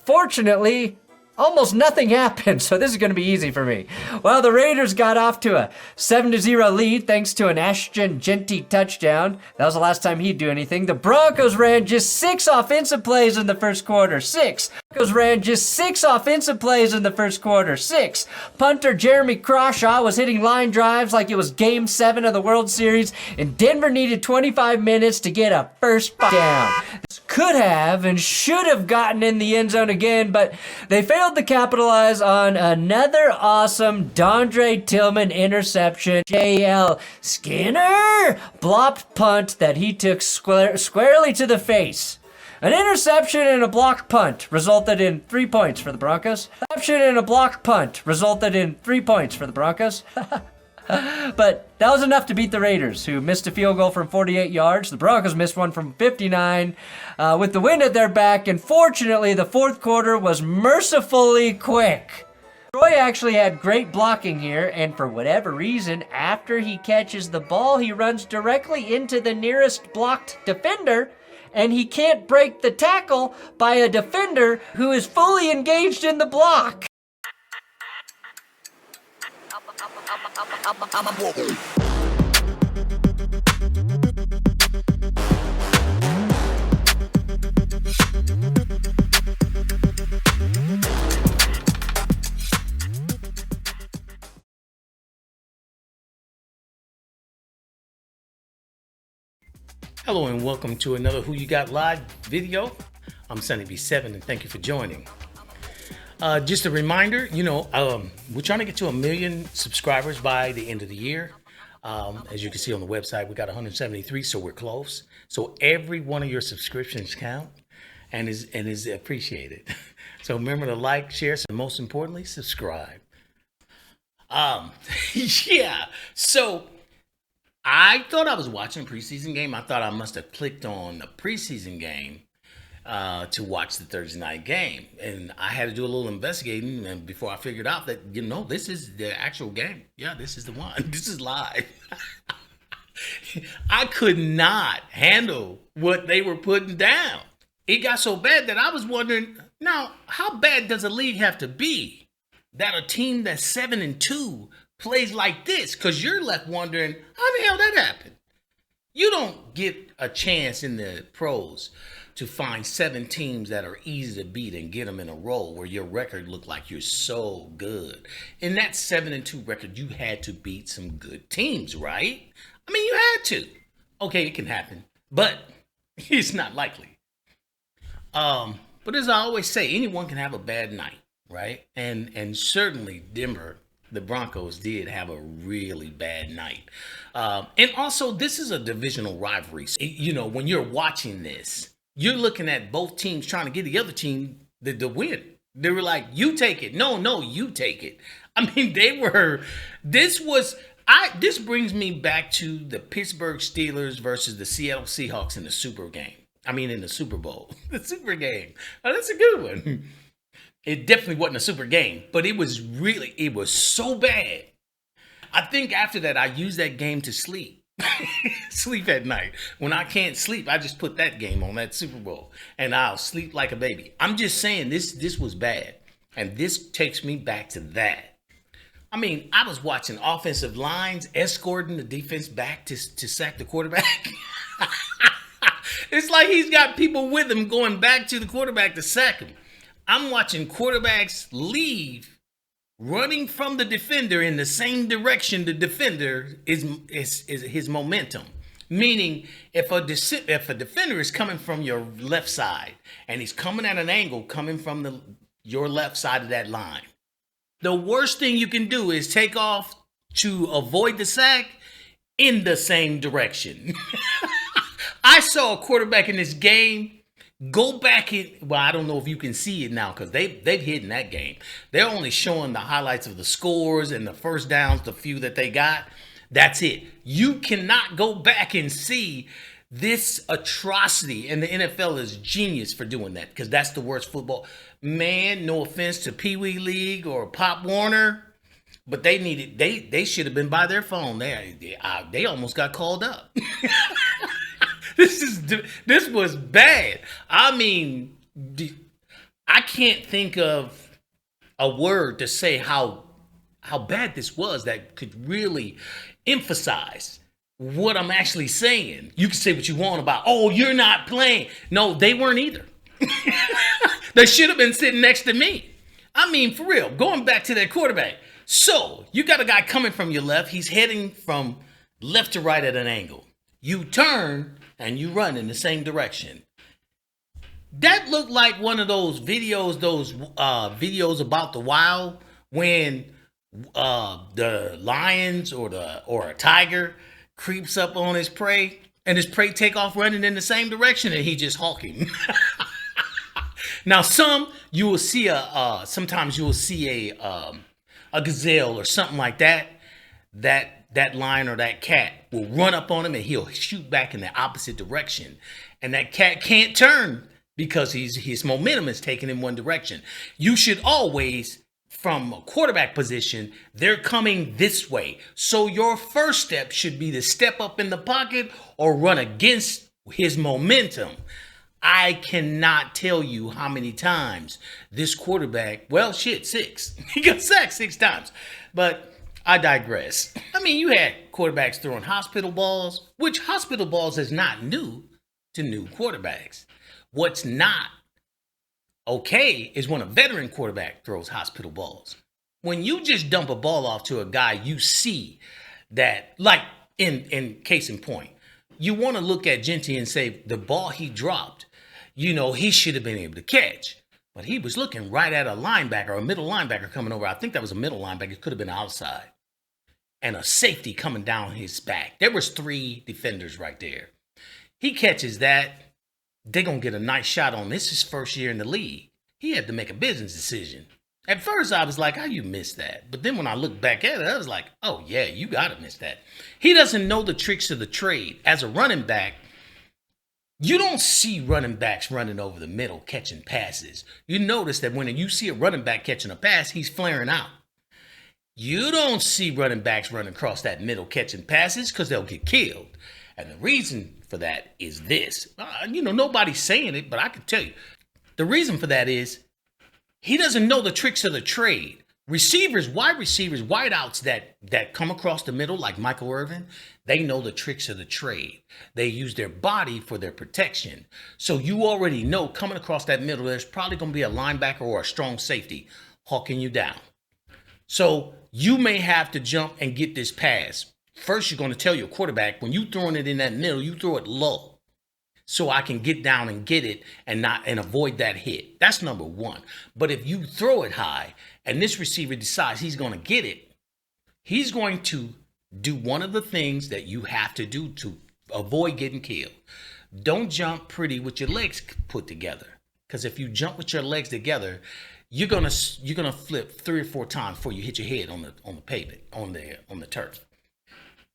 fortunately, almost nothing happened, so this is going to be easy for me. Well, the Raiders got off to a 7-0 lead thanks to an Ashton Genty touchdown. That was the last time he'd do anything. The Broncos ran just 6 offensive plays in the first quarter. 6. Broncos ran just 6 offensive plays in the first quarter. 6. Punter Jeremy Crawshaw was hitting line drives like it was Game 7 of the World Series, and Denver needed 25 minutes to get a first down. This could have and should have gotten in the end zone again, but they failed to capitalize on another awesome Dondre Tillman interception. J.L. Skinner blocked punt that he took squarely to the face. An interception and a blocked punt resulted in 3 points for the Broncos. Interception and a blocked punt resulted in 3 points for the Broncos. But that was enough to beat the Raiders, who missed a field goal from 48 yards. The Broncos missed one from 59 with the wind at their back, and fortunately, the fourth quarter was mercifully quick. Troy actually had great blocking here, and for whatever reason, after he catches the ball, he runs directly into the nearest blocked defender, and he can't break the tackle by a defender who is fully engaged in the block. Hello and welcome to another Who You Got Live video. I'm Sun-EB7 and thank you for joining. Just a reminder, we're trying to get to 1 million subscribers by the end of the year. As you can see on the website, we got 173, so we're close. So every one of your subscriptions count and is appreciated. So remember to like, share, and most importantly, subscribe. Yeah. So I thought I was watching a preseason game. I thought I must have clicked on a preseason game to watch the Thursday night game. And I had to do a little investigating and before I figured out that, this is the actual game. Yeah, this is the one. This is live. I could not handle what they were putting down. It got so bad that I was wondering, now, how bad does a league have to be that a team that's 7-2 plays like this? Because you're left wondering, how the hell that happened? You don't get a chance in the pros to find 7 teams that are easy to beat and get them in a row where your record looked like you're so good. In that 7-2 record, you had to beat some good teams, right? I mean, you had to. Okay, it can happen, but it's not likely. But as I always say, anyone can have a bad night, right? And certainly Denver, the Broncos, did have a really bad night. And also, this is a divisional rivalry. So, when you're watching this, you're looking at both teams trying to get the other team the win. They were like, you take it. No, you take it. I mean, this brings me back to the Pittsburgh Steelers versus the Seattle Seahawks in the Super Bowl. The Super game. Oh, that's a good one. It definitely wasn't a super game, but it was so bad. I think after that, I used that game to sleep. Sleep at night. When I can't sleep, I just put that game on, that Super Bowl, and I'll sleep like a baby. I'm just saying this was bad, and this takes me back to that. I mean, I was watching offensive lines escorting the defense back to sack the quarterback. It's like he's got people with him going back to the quarterback to sack him. I'm watching quarterbacks leave, running from the defender in the same direction the defender is his momentum. Meaning, if a defender is coming from your left side and he's coming at an angle coming from your left side of that line, the worst thing you can do is take off to avoid the sack in the same direction. I saw a quarterback in this game go back I don't know if you can see it now because they've hidden that game. They're only showing the highlights of the scores and the first downs, the few that they got. That's it. You cannot go back and see this atrocity, and the NFL is genius for doing that because that's the worst football. Man, no offense to Pee Wee League or Pop Warner, but they should have been by their phone. They almost got called up. This was bad. I mean, I can't think of a word to say how bad this was that could really emphasize what I'm actually saying. You can say what you want about, oh, you're not playing. No, they weren't either. They should have been sitting next to me. I mean, for real, going back to that quarterback. So you got a guy coming from your left. He's heading from left to right at an angle. You turn and you run in the same direction. That looked like one of those videos about the wild when the lions or a tiger creeps up on his prey and his prey take off running in the same direction and he just hawk him. Now, sometimes you will see a gazelle or something like that. That lion or that cat will run up on him and he'll shoot back in the opposite direction. And that cat can't turn because his momentum is taking in one direction. You should always, from a quarterback position, they're coming this way. So your first step should be to step up in the pocket or run against his momentum. I cannot tell you how many times this quarterback, well, shit, 6. He got sacked 6 times. But I digress. I mean, you had quarterbacks throwing hospital balls, which hospital balls is not new to new quarterbacks. What's not okay is when a veteran quarterback throws hospital balls. When you just dump a ball off to a guy, you see that, like in case in point, you want to look at Genty and say the ball he dropped, he should have been able to catch. But he was looking right at a linebacker, a middle linebacker coming over. I think that was a middle linebacker. It could have been outside. And a safety coming down his back. There was 3 defenders right there. He catches that. They're going to get a nice shot on this. His first year in the league. He had to make a business decision. At first, I was like, how you missed that? But then when I looked back at it, I was like, oh, yeah, you got to miss that. He doesn't know the tricks of the trade. As a running back, you don't see running backs running over the middle catching passes. You notice that when you see a running back catching a pass, he's flaring out. You don't see running backs running across that middle catching passes because they'll get killed. And the reason for that is this. Nobody's saying it, but I can tell you. The reason for that is he doesn't know the tricks of the trade. Receivers, wide receivers, wideouts that come across the middle like Michael Irvin, they know the tricks of the trade. They use their body for their protection. So you already know coming across that middle, there's probably going to be a linebacker or a strong safety hawking you down. So you may have to jump and get this pass. First, you're going to tell your quarterback, when you throwing it in that middle, you throw it low so I can get down and get it and avoid that hit. That's number one. But if you throw it high and this receiver decides he's going to get it, he's going to do one of the things that you have to do to avoid getting killed. Don't jump pretty with your legs put together. Because if you jump with your legs together, you're gonna flip 3 or 4 times before you hit your head on the pavement, on the turf.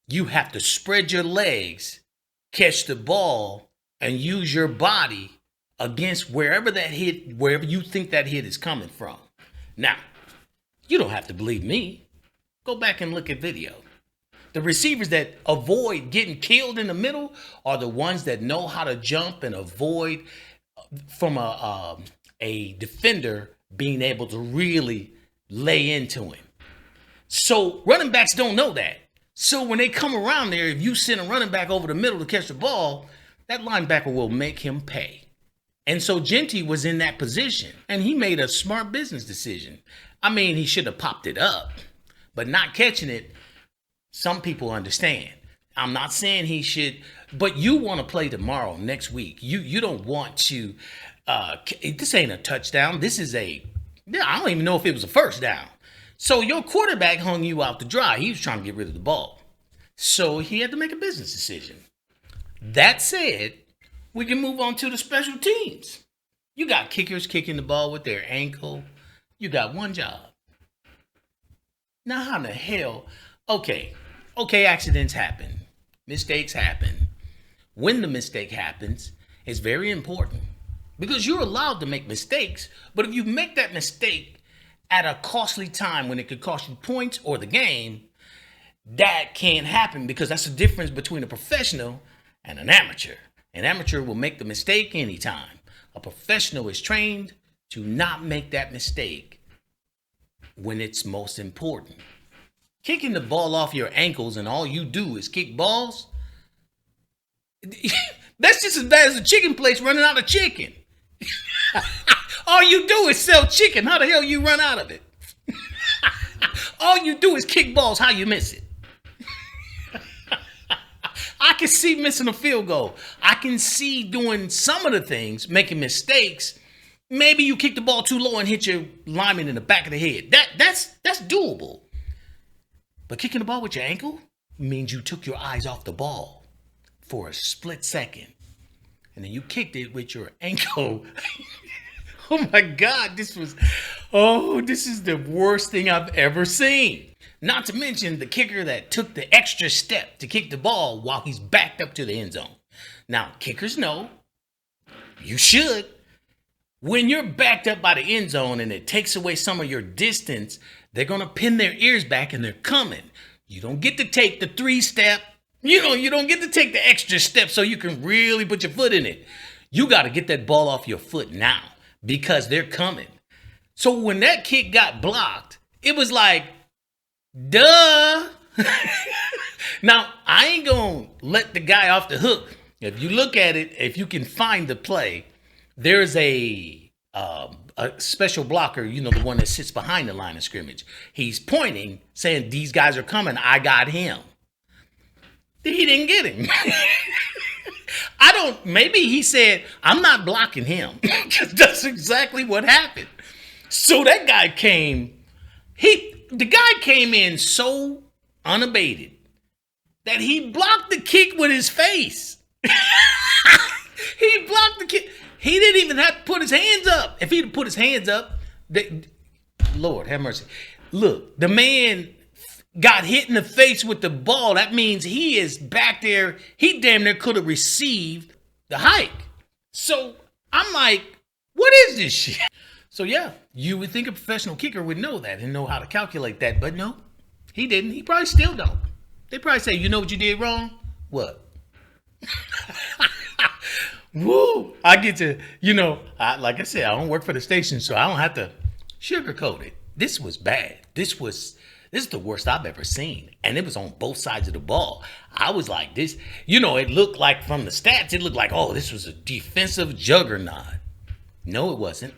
You have to spread your legs, catch the ball, and use your body against wherever you think that hit is coming from. Now, you don't have to believe me. Go back and look at video. The receivers that avoid getting killed in the middle are the ones that know how to jump and avoid from a defender being able to really lay into him. So running backs don't know that. So when they come around there, if you send a running back over the middle to catch the ball, that linebacker will make him pay. And so Genty was in that position, and he made a smart business decision. I mean, he should have popped it up, but not catching it, some people understand. I'm not saying he should, but you want to play tomorrow, next week. You don't want to, this ain't a touchdown. This is I don't even know if it was a first down. So your quarterback hung you out to dry. He was trying to get rid of the ball. So he had to make a business decision. That said, we can move on to the special teams. You got kickers kicking the ball with their ankle. You got one job. Now, how in the hell? Okay, accidents happen. Mistakes happen. When the mistake happens, it's very important. Because you're allowed to make mistakes, but if you make that mistake at a costly time when it could cost you points or the game, that can't happen because that's the difference between a professional and an amateur. An amateur will make the mistake anytime. A professional is trained to not make that mistake when it's most important. Kicking the ball off your ankles and all you do is kick balls, that's just as bad as a chicken place running out of chicken. All you do is sell chicken. How the hell you run out of it? All you do is kick balls. How you miss it? I can see missing a field goal. I can see doing some of the things, making mistakes. Maybe you kick the ball too low and hit your lineman in the back of the head. That's doable. But kicking the ball with your ankle means you took your eyes off the ball for a split second. And then you kicked it with your ankle. Oh my God, this is the worst thing I've ever seen. Not to mention the kicker that took the extra step to kick the ball while he's backed up to the end zone. Now, kickers know, you should. When you're backed up by the end zone and it takes away some of your distance, they're going to pin their ears back and they're coming. You don't get to take the 3-step. You don't get to take the extra step so you can really put your foot in it. You got to get that ball off your foot now because they're coming. So when that kick got blocked, it was like, duh. Now, I ain't going to let the guy off the hook. If you look at it, if you can find the play, there's a special blocker, the one that sits behind the line of scrimmage. He's pointing, saying, these guys are coming. I got him. He didn't get him. Maybe he said, I'm not blocking him. Because that's exactly what happened. So that guy came in so unabated that he blocked the kick with his face. He blocked the kick. He didn't even have to put his hands up. If he'd put his hands up, Lord have mercy. Look, the man got hit in the face with the ball. That means he is back there. He damn near could have received the hike. So I'm like, what is this shit? So yeah, you would think a professional kicker would know that and know how to calculate that. But no, he didn't. He probably still don't. They probably say, you know what you did wrong? What? Woo! I get to, like I said, I don't work for the station, so I don't have to sugarcoat it. This was bad. This is the worst I've ever seen. And it was on both sides of the ball. I was like, this, it looked like from the stats, it looked like, oh, this was a defensive juggernaut. No, it wasn't.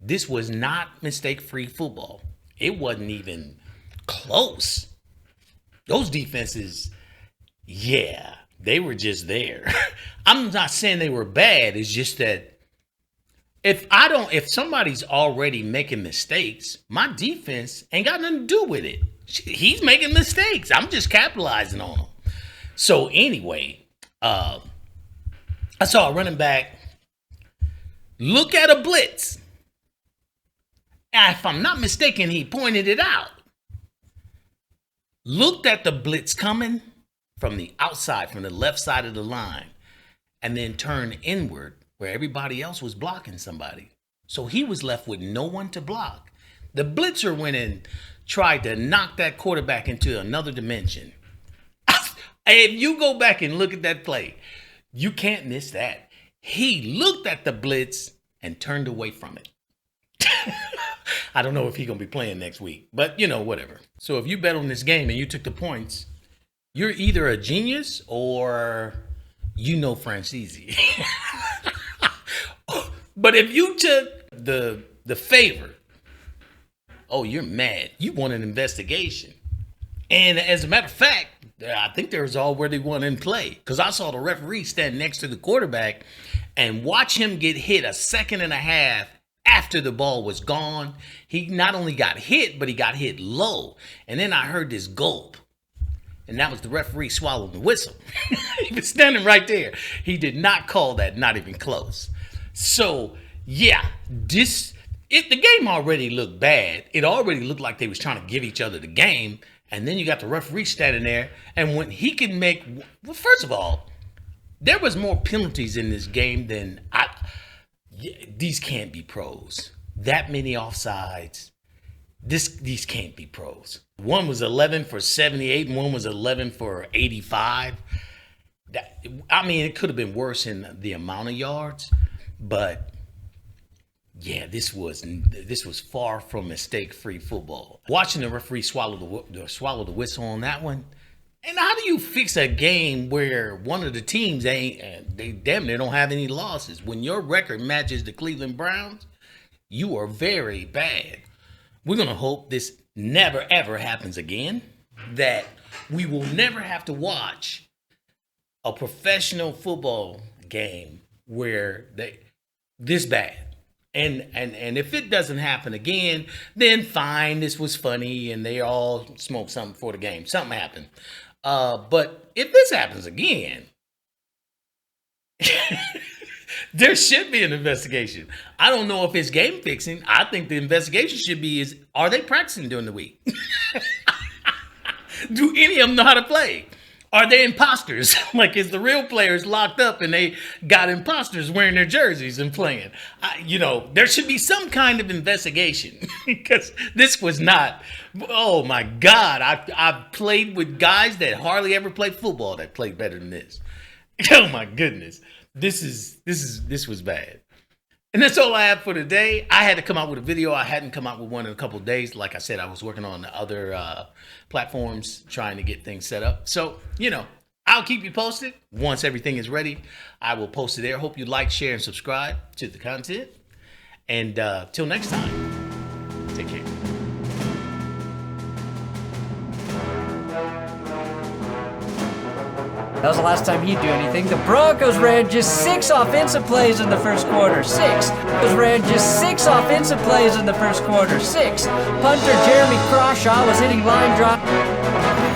This was not mistake-free football. It wasn't even close. Those defenses, yeah, they were just there. I'm not saying they were bad. It's just that if somebody's already making mistakes, my defense ain't got nothing to do with it. He's making mistakes. I'm just capitalizing on them. So anyway, I saw a running back look at a blitz. And if I'm not mistaken, he pointed it out. Looked at the blitz coming from the outside, from the left side of the line, and then turned inward where everybody else was blocking somebody. So he was left with no one to block. The blitzer went and tried to knock that quarterback into another dimension. If you go back and look at that play, you can't miss that. He looked at the blitz and turned away from it. I don't know if he's going to be playing next week, but whatever. So if you bet on this game and you took the points, you're either a genius or Francesi. But if you took the favor, oh, you're mad. You want an investigation. And as a matter of fact, I think there was already one in play because I saw the referee stand next to the quarterback and watch him get hit a second and a half after the ball was gone. He not only got hit, but he got hit low. And then I heard this gulp. And that was the referee swallowing the whistle. He was standing right there. He did not call that, not even close. So, yeah, the game already looked bad. It already looked like they was trying to give each other the game. And then you got the referee standing there. And when he can make, well, first of all, there was more penalties in this game than these can't be pros. That many offsides. These can't be pros. One was 11 for 78 and one was 11 for 85. It could have been worse in the amount of yards, but Yeah, this was far from mistake-free football. Watching the referee swallow the whistle on that one. And how do you fix a game where one of the teams they damn near don't have any losses? When your record matches the Cleveland Browns, you are very bad. We're gonna hope this never ever happens again. That we will never have to watch a professional football game where they this bad. And if it doesn't happen again, then fine, this was funny and they all smoked something before the game. Something happened. But if this happens again, there should be an investigation. I don't know if it's game fixing. I think the investigation should be are they practicing during the week? Do any of them know how to play? Are they imposters? Like, is the real players locked up and they got imposters wearing their jerseys and playing? There should be some kind of investigation because this was not. Oh my God! I've played with guys that hardly ever played football that played better than this. Oh my goodness! This was bad. And that's all I have for today. I had to come out with a video. I hadn't come out with one in a couple of days. Like I said, I was working on the other platforms trying to get things set up. So, I'll keep you posted. Once everything is ready, I will post it there. Hope you like, share, and subscribe to the content. And till next time, take care. That was the last time he'd do anything. The Broncos ran just 6 offensive plays in the first quarter. 6. Ran just 6 offensive plays in the first quarter. 6. Punter Jeremy Crawshaw was hitting line drive.